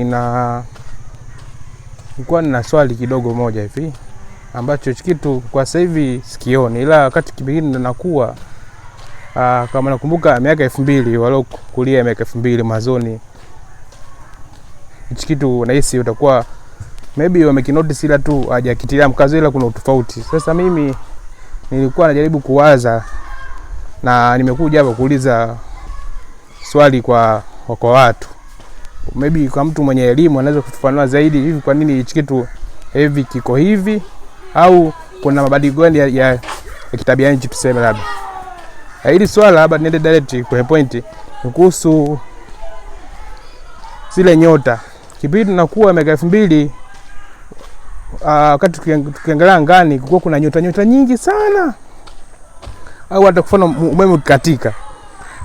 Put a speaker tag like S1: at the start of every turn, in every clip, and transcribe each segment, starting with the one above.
S1: Nilikuwa nina swali kidogo moja hivi ambacho kitu kwa sasa hivi sikioni, ila wakati kipindi ninakuwa kama nakumbuka miaka 2000 walo kulia miaka 2000 mazoni, hichi kitu nahisi utakuwa maybe wamekinotice ila tu hajakitilia mkazo, ila kuna utofauti. Sasa mimi nilikuwa najaribu kuwaza na nimekuja hapa kuuliza swali kwa watu, maybe kwa mtu mwenye elimu anaweza kutufanua zaidi hivi kwa nini hichi kitu hivi kiko hivi, au kuna mabadiliko gani ya kitabia nchi tuseme labda. Hili swala labda niende direct kwenye point kuhusu zile nyota. Kipindi tunakuwa miaka 2000 wakati tukiangalia angani kulikuwa kuna nyota nyingi sana, au hata kufana umeme ukikatika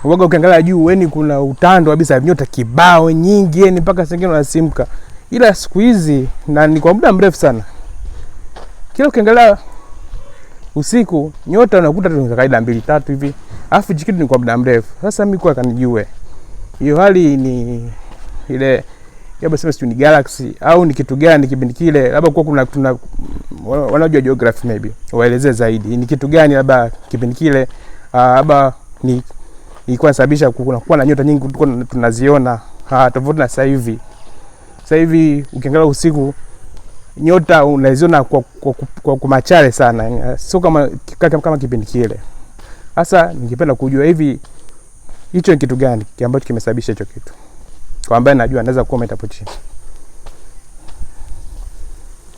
S1: uwaga ukiangalia juu yani kuna utando kabisa nyota kibao nyingi yani mpaka sengine unasimka. Ila siku hizi na ni kwa muda mrefu sana, kila ukiangalia usiku nyota unakuta tu za kawaida 2-3 hivi, afu jikitu ni kwa muda mrefu. Sasa mimi kwa kanijue hiyo hali ni ile yaba sema ni galaxy au ni kitu gani kipindi kile, labda kwa kuna wanajua geography maybe waelezee zaidi ni kitu gani labda kipindi kile labda ni ilikuwa sababisha kuwa na nyota nyingi tunaziona tofauti na sasa hivi. Sasa hivi ukiangalia usiku nyota unaziona kwa machale sana, sio kama kipindi kile. Sasa ningependa kujua hivi hicho ni kitu gani ambacho kimesababisha hicho kitu, kwa ambaye najua anaweza comment hapo chini.